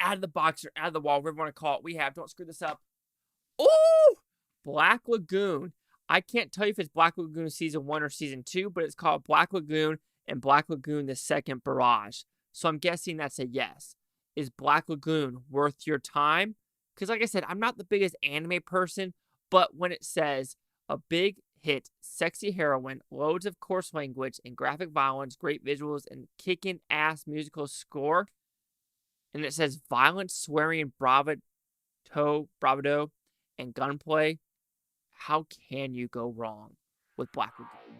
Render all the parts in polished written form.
out of the box or out of the wall, whatever you want to call it, we have, don't screw this up. Oh, Black Lagoon. I can't tell you if it's Black Lagoon Season 1 or Season 2, but it's called Black Lagoon and Black Lagoon the Second Barrage. So I'm guessing that's a yes. Is Black Lagoon worth your time? Because like I said, I'm not the biggest anime person, but when it says a big hit, sexy heroine, loads of coarse language and graphic violence, great visuals, and kicking ass musical score, and it says violence, swearing, bravado, and gunplay, how can you go wrong with Black Lagoon?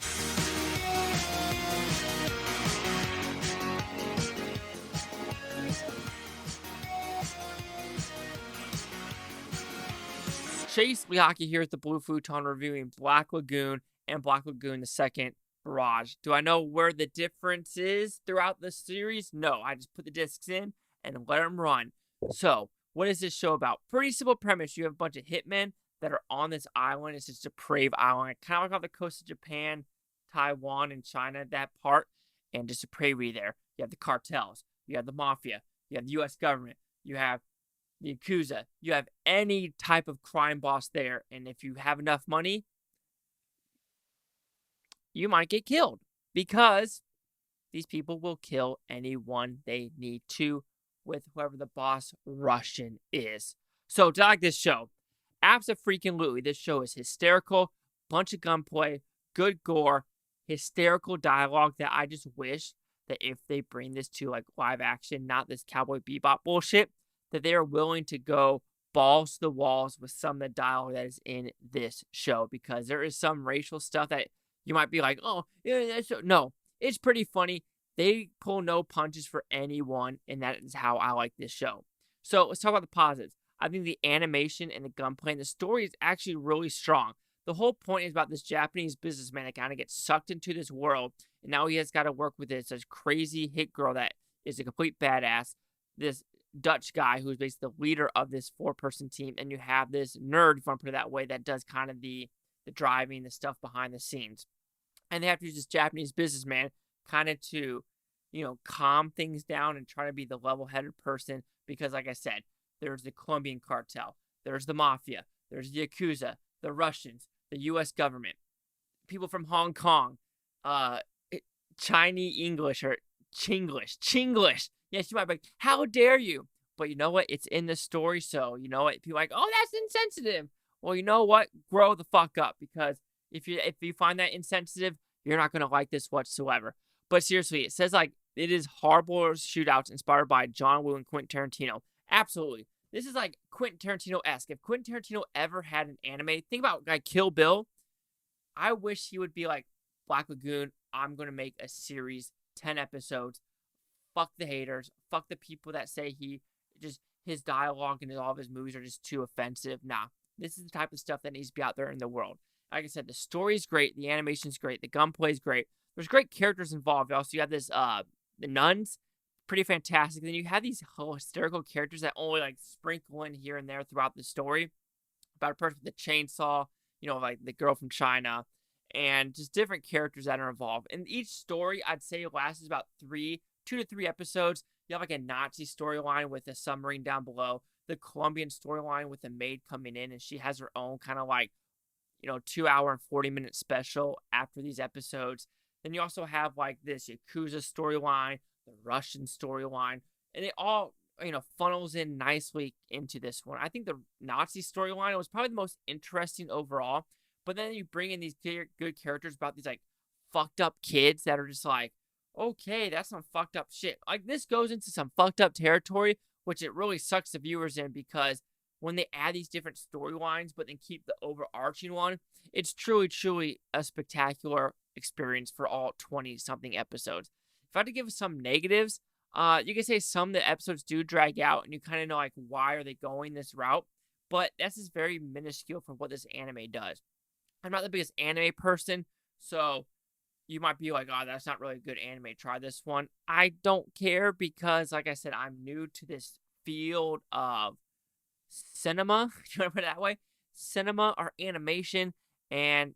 Chase Liaki here at the Blue Futon reviewing Black Lagoon and Black Lagoon the Second Barrage. Do I know where the difference is throughout the series? No, I just put the discs in and let them run. So, what is this show about? Pretty simple premise. You have a bunch of hitmen that are on this island. It's just a depraved island, kind of like off the coast of Japan, Taiwan, and China, that part, and just a depravity there. You have the cartels, you have the mafia, you have the U.S. government, you have the Yakuza, you have any type of crime boss there, and if you have enough money, you might get killed, because these people will kill anyone they need to with whoever the boss Russian is. So, to like this show, abso-freaking-lutely, this show is hysterical, bunch of gunplay, good gore, hysterical dialogue that I just wish that if they bring this to like live action, not this Cowboy Bebop bullshit, that they are willing to go balls to the walls with some of the dialogue that is in this show, because there is some racial stuff that you might be like, oh, yeah, that's so. No, it's pretty funny. They pull no punches for anyone, and that is how I like this show. So let's talk about the positives. I think the animation and the gunplay and the story is actually really strong. The whole point is about this Japanese businessman that kind of gets sucked into this world, and now he has got to work with this crazy hit girl that is a complete badass, this Dutch guy who's basically the leader of this 4-person team, and you have this nerd, if you want to put it that way, that does kind of the driving, the stuff behind the scenes. And they have to use this Japanese businessman kind of to, calm things down and try to be the level-headed person, because like I said, there's the Colombian cartel, there's the mafia, there's the Yakuza, the Russians, the U.S. government, people from Hong Kong, Chinese English or Chinglish. Yes, you might be like, how dare you? But you know what? It's in the story, so you know what? People are like, oh, that's insensitive. Well, you know what? Grow the fuck up, because if you find that insensitive, you're not going to like this whatsoever. But seriously, it says like it is horrible shootouts inspired by John Woo and Quentin Tarantino. Absolutely. This is like Quentin Tarantino-esque. If Quentin Tarantino ever had an anime, think about like Kill Bill. I wish he would be like, Black Lagoon, I'm going to make a series, 10 episodes. Fuck the haters. Fuck the people that say his dialogue and all of his movies are just too offensive. Nah, this is the type of stuff that needs to be out there in the world. Like I said, the story's great. The animation's great. The gunplay's great. There's great characters involved. Also, you have this, the nuns, pretty fantastic. Then you have these hysterical characters that only like sprinkle in here and there throughout the story. About a person with a chainsaw, like the girl from China, and just different characters that are involved. And each story, I'd say, lasts about 2 to 3 episodes. You have like a Nazi storyline with a submarine down below, the Colombian storyline with a maid coming in, and she has her own kind of like, 2-hour and 40-minute special after these episodes. Then you also have like this Yakuza storyline, the Russian storyline, and it all, funnels in nicely into this one. I think the Nazi storyline was probably the most interesting overall, but then you bring in these good characters about these like fucked up kids that are just like, okay, that's some fucked up shit. Like, this goes into some fucked up territory, which it really sucks the viewers in, because when they add these different storylines, but then keep the overarching one, it's truly, truly a spectacular experience for all 20-something episodes. If I had to give some negatives, you can say some of the episodes do drag out, and you kind of know, like, why are they going this route, but that's just very minuscule for what this anime does. I'm not the biggest anime person, so you might be like, oh, that's not really a good anime. Try this one. I don't care, because, like I said, I'm new to this field of cinema, if you want to put it that way. Cinema or animation, and,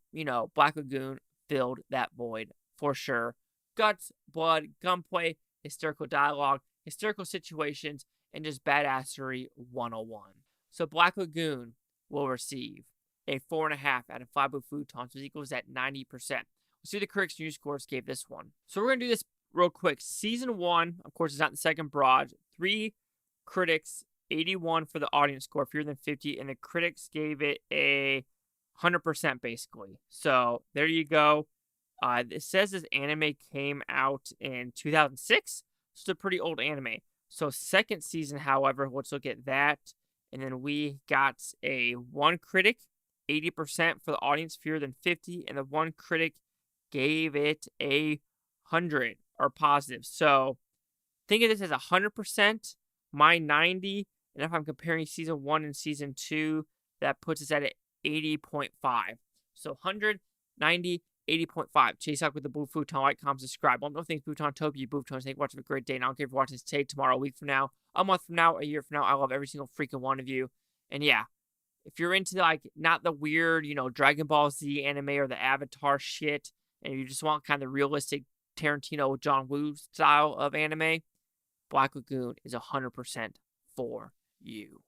Black Lagoon filled that void for sure. Guts, blood, gunplay, hysterical dialogue, hysterical situations, and just badassery 101. So Black Lagoon will receive a 4.5 out of 5 Blue Futons, which equals at 90%. We'll see the critics' news scores gave this one. So we're going to do this real quick. Season 1, of course, is not the second barrage. 3 critics, 81 for the audience score, fewer than 50, and the critics gave it a 100% basically. So there you go. It says this anime came out in 2006. It's a pretty old anime. So second season, however, let's look at that. And then we got a 1 critic, 80% for the audience, fewer than 50, and the 1 critic gave it a 100 or positive. So think of this as 100%, my 90, and if I'm comparing season 1 and season 2, that puts us at 80.5. So 100, 90, 80.5. Chase out with the Blue Futon. Like, comment, subscribe. One more thing, Futon Topia, Blue Futon. Thank you for watching. Have a great day. And I don't care if you're watching this today, tomorrow, a week from now, a month from now, a year from now. I love every single freaking one of you. And yeah, if you're into, like, not the weird, Dragon Ball Z anime or the Avatar shit, and you just want kind of realistic Tarantino, John Woo style of anime, Black Lagoon is 100% for you.